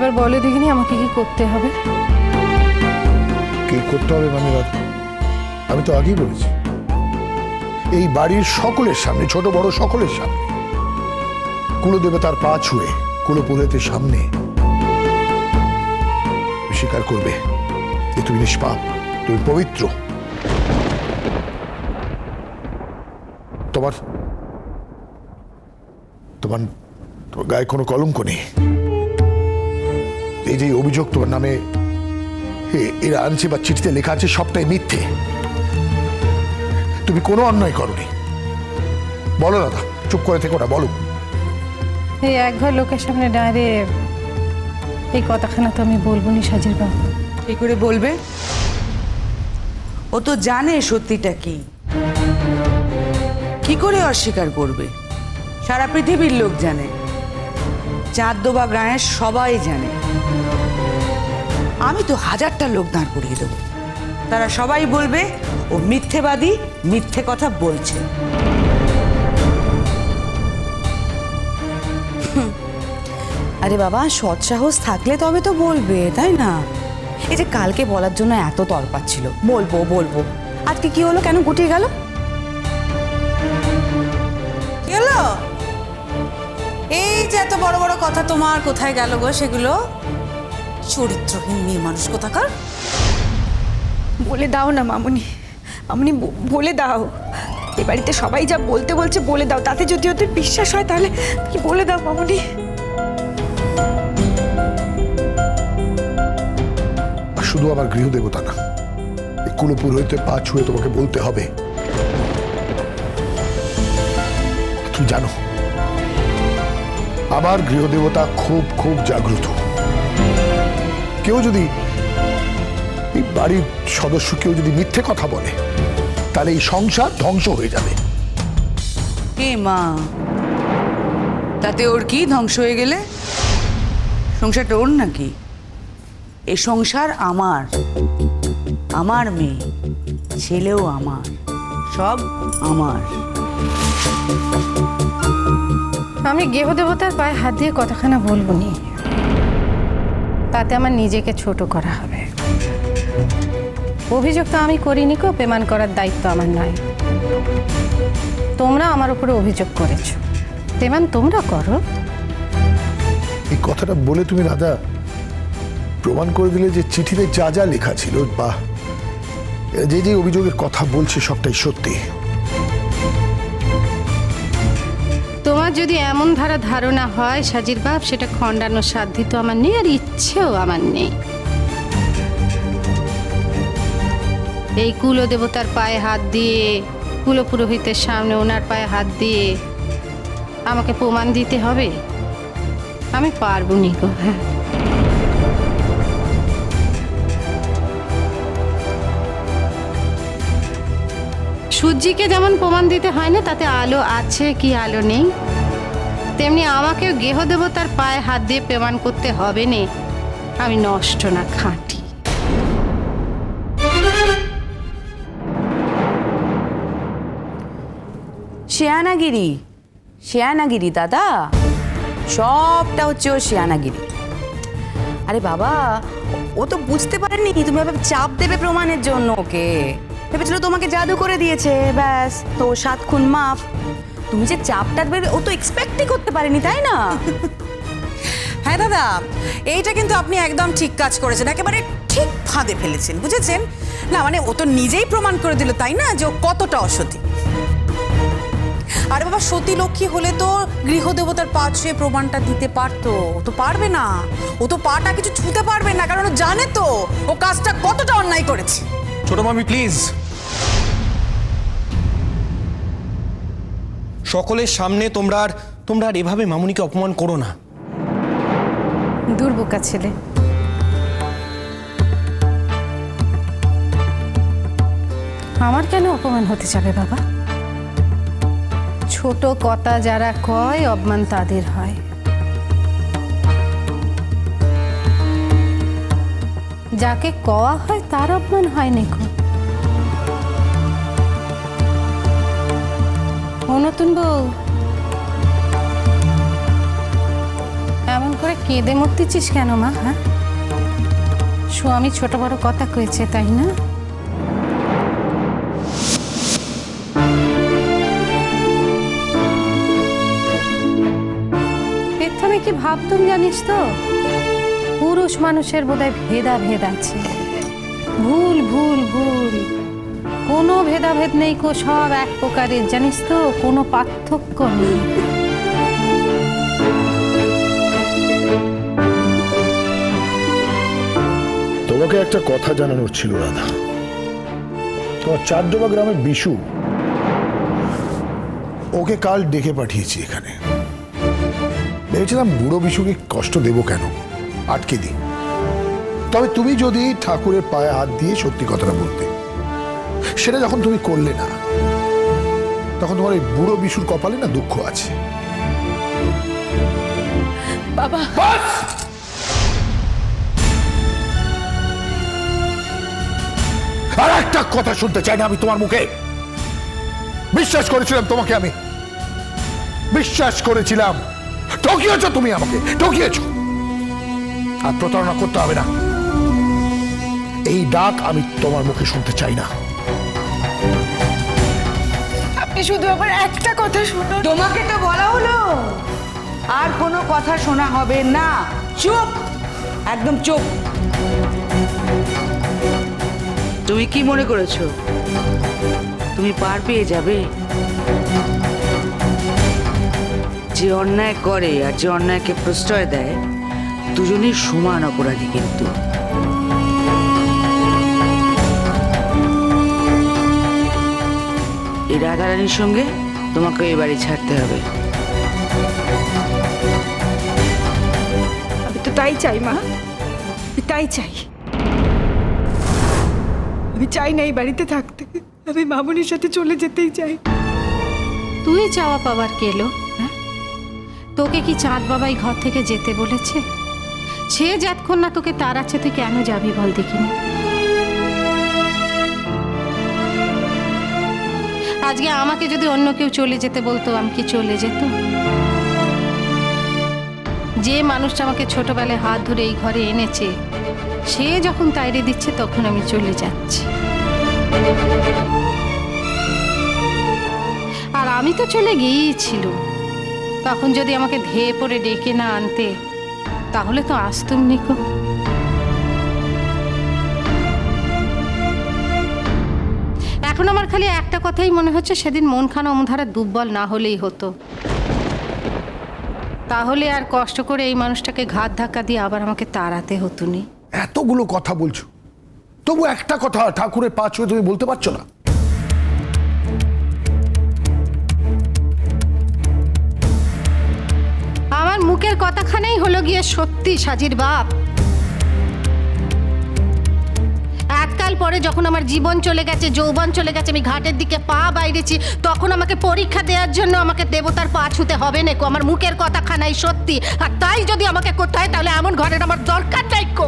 এবার বলে দেখিনি আমাকে কি করতে হবে। কি করতে হবে মানে রাধা? আমি তো আগেই বলেছি, এই বাড়ির সকলের সামনে, ছোট বড় সকলের সামনে, কুলদেবতার পা ছুঁয়ে কুলপুরোহিতের সামনে স্বীকার করবে যে তুমি নিষ্পাপ, তুমি পবিত্র। তোমার তোমার তোমার গায়ে কোনো কলঙ্ক নেই। এই যে অভিযোগ তোমার নামে এরা আনছে বা চিঠিতে লেখা আছে, সবটাই মিথ্যে। তুমি কোনো অন্যায় করনি। বলো দাদা, চুপ করে থেকে ওটা বলো। এই একঘর লোকের সামনে দাঁড়িয়ে এই কথাখানা তো আমি বলবো নি সাজির বাবু। কি করে বলবে? ও তো জানে সত্যিটা কি। কি করে অস্বীকার করবে? সারা পৃথিবীর লোক জানে, চাঁদদোবা গাঁয়ের সবাই জানে। আমি তো হাজারটা লোক দাঁড় করিয়ে দেবো, তারা সবাই বলবে ও মিথ্যেবাদী, মিথ্যে কথা বলছে। আরে বাবা, সৎসাহস থাকলে তবে তো বলবে, তাই না? এই যে কালকে বলার জন্য এত তরপাচ্ছিল, বলবো বলবো, আজকে কি হলো? কেন গুটিয়ে গেল? কি হলো? এই যে এত বড় বড় কথা তোমার কোথায় গেল গো সেগুলো? চরিত্রহীন মেয়ে মানুষ কোথাকার। বলে দাও না মামুনি, মামুনি বলে দাও। এ বাড়িতে সবাই যা বলতে বলছে বলে দাও, তাতে যদি ওদের বিশ্বাস হয় তাহলে কি বলে দাও মামুনি। শুধু আমার গৃহদেবতা না, এই কুলপুরোহিতের পা ছুঁয়ে তোমাকে বলতে হবে। তুমি জানো আমার গৃহদেবতা খুব খুব জাগ্রত। কেউ যদি, এই বাড়ির সদস্য কেউ যদি মিথ্যে কথা বলে, তাহলে এই সংসার ধ্বংস হয়ে যাবে। এ মা, তাতে ওর কি ধ্বংস হয়ে গেলে? সংসারটা ওর নাকি? এই সংসার আমার, আমার মেয়ে, ছেলেও আমার, সব আমার। আমি গৃহদেবতার পায়ে হাত দিয়ে কথাখানা বলবো নি, তাতে আমার নিজেকে ছোট করা হবে। অভিযোগ তো আমি করিনি, কো প্রমাণ করার দায়িত্ব আমার নয়। তোমরা আমার উপরে অভিযোগ করেছো, প্রমাণ তোমরা করো। এই কথাটা বলে তুমি রাধা প্রমাণ করে দিলে যে চিঠিতে যা যা লেখা ছিল বা যে যে অভিযোগের কথা বলছে সবটাই সত্যি। তোমার যদি এমন ধারণা হয় সাজির বাপ, সেটা খণ্ডানোর সাধ্য তো আমার নেই, আর ইচ্ছেও আমার নেই। এই কুলদেবতার পায়ে হাত দিয়ে, কুলপুরোহিতের সামনে ওনার পায়ে হাত দিয়ে আমাকে প্রমাণ দিতে হবে? আমি পারবো নি গো। হ্যাঁ, সূর্যিকে যেমন প্রমাণ দিতে হয় না তাতে আলো আছে কি আলো নেই, তেমনি আমাকেও গৃহদেবতার পায়ে হাত দিয়ে প্রমাণ করতে হবে নে আমি নষ্ট না খাঁটি। শেয়ানাগিরি, শেয়ানাগিরি দাদা, সবটা হচ্ছে ও শেয়ানাগিরি। আরে বাবা, ও তো বুঝতে পারেনি তুমি এভাবে চাপ দেবে প্রমাণের জন্য ওকে। ভেবেছিল তোমাকে জাদু করে দিয়েছে, ব্যাস তো 7 খুন মাফ। তুমি যে চাপটা দেবে ও তো এক্সপেক্টই করতে পারেনি, তাই না? হ্যাঁ দাদা, এইটা কিন্তু আপনি একদম ঠিক কাজ করেছেন, একেবারে ঠিক ফাঁদে ফেলেছেন, বুঝেছেন? না মানে ও তো নিজেই প্রমাণ করে দিল, তাই না, যে ও কতটা অসতী। আরে বাবা, সতী লক্ষ্মী হলে তো গৃহদেবতার পা ছুঁয়ে প্রমাণটা দিতে পারতো। ও তো পারবে না, ও তো পাটা কিছু ছুঁতে পারবে না, কারণ ও জানে তো ও কাজটা কতটা অন্যায় করেছে। ছোট মামি প্লিজ, সকলের সামনে তোমরা আর এভাবে মামুনিকে অপমান করো না। দুর্বোকা ছেলে। আমার কেন অপমান হতে যাবে বাবা? ছোট কথা যারা কয় অপমান তাদের হয়। যাকে কওয়া হয় তার অপমান হয় নাকি? ও নতুন বউ, এমন করে কেঁদে মরতেছিস কেন মা? হ্যাঁ, স্বামী ছোট বড় কথা কয়েছে তাই না? প্রথমে কি ভাবতুম জানিস তো, পুরুষ মানুষের বোধহয় ভেদাভেদ আছে। ভুল ভুল ভুল, কোনো ভেদাভেদ নেই কো, সব এক প্রকারের, জানিস তো, কোনো পার্থক্য নেই। তোমাকে একটা কথা জানানোর ছিল রাধা। তোমার চারডোবা গ্রামের বিশু, ওকে কাল ডেকে পাঠিয়েছি এখানে। ভেবেছিলাম বুড়ো বিশুকে কষ্ট দেব কেন, আটকে দিই। তবে তুমি যদি ঠাকুরের পায়ে হাত দিয়ে সত্যি কথাটা বলতে, সেটা যখন তুমি করলে না, তখন তোমার এই বুড়ো বিশুর কপালে না দুঃখ আছে। বাবা, বাস! আর একটা কথা শুনতে চাই না আমি তোমার মুখে। বিশ্বাস করেছিলাম তোমাকে, আমি বিশ্বাস করেছিলাম। ঠকিয়েছ তুমি আমাকে, ঠকিয়েছ। আর প্রতারণা করতে হবে না, এই ডাক আমি তোমার মুখে শুনতে চাই না। আপনি শুধু আবার একটা কথা শুনুন। তোমাকে তো বলা হলো আর কোনো কথা শোনা হবে না। চুপ, একদম চুপ। তুমি কি মনে করেছো তুমি পার পেয়ে যাবে? যে অন্যায় করে আর যে অন্যায়কে প্রশ্রয় দেয়, দুজনেই সমান অপরাধী। কিন্তু এই রাধারানীর সঙ্গে তোমাকে এই বাড়ি ছাড়তে হবে। আমি তো তাই চাই মা, আমি তাই চাই। আমি চাই না এই বাড়িতে থাকতে, আমি মামুনির সাথে চলে যেতেই চাই। তুই চাওয়া পাওয়ার কেলো? হ্যাঁ, তোকে কি চাঁদ বাবাই ঘর থেকে যেতে বলেছে? সে যতক্ষণ না তোকে তাড়াচ্ছে তুই কেন যাবি বল দেখিনি? আজকে আমাকে যদি অন্য কেউ চলে যেতে বলতো, আমি কি চলে যেত? যে মানুষটা আমাকে ছোটবেলায় হাত ধরে এই ঘরে এনেছে, সে যখন তাইরে দিচ্ছে তখন আমি চলে যাচ্ছি। আর আমি তো চলে গিয়েছিল, তখন যদি আমাকে ধেয়ে পড়ে ডেকে না আনতে, তাহলে তো আসতুম নিকো। এখন আমার খালি একটা কথাই মনে হচ্ছে, সেদিন মনখানা অমধারা দুর্বল না হলেই হতো। তাহলে আর কষ্ট করে এই মানুষটাকে ঘাত ধাক্কা দিয়ে আবার আমাকে তাড়াতে হতো নি। এতগুলো কথা বলছো, তবু একটা কথা ঠাকুরের পা ছুঁয়ে তুমি বলতে পারছো না? আমার মুখের কথাখানেই হলো গিয়ে সত্যি সাজির বাপ। এককাল পরে যখন আমার জীবন চলে গেছে, যৌবন চলে গেছে, আমি ঘাটের দিকে পা বাইরেছি, তখন আমাকে পরীক্ষা দেওয়ার জন্য আমাকে দেবতার পা ছুতে হবে না। আমার মুখের কথাখানাই সত্যি, আর তাই যদি আমাকে করতে হয় তাহলে এমন ঘরের আমার দরকার নাই কো।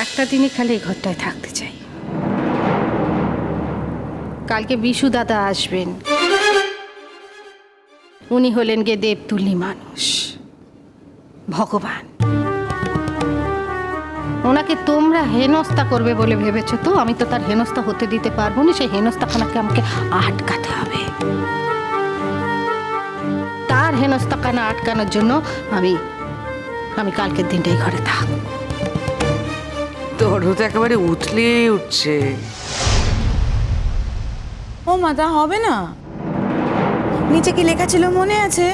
একটা দিনই খালি এই ঘরটায় থাকতে চাই। কালকে বিশু দাদা আসবেন। উনি হলেন গে দেবতুল্য মানুষ, ভগবান। ওনাকে তোমরা হেনস্থা করবে বলে ভেবেছো তো? আমি তো তার হেনস্থা হতে দিতে পারবো না। সেই হেনস্থাখানাকে আমাকে আটকাতে হবে। তার হেনস্থাখানা আটকানোর জন্য আমি কালকের দিনটাই ঘরে থাকবো। তোর তো একেবারে উঠলে উঠছে। ও মা, তা হবে না। নিচে কি লেখা ছিল মনে আছে?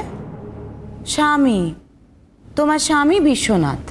স্বামী, তোমার স্বামী বিশ্বনাথ।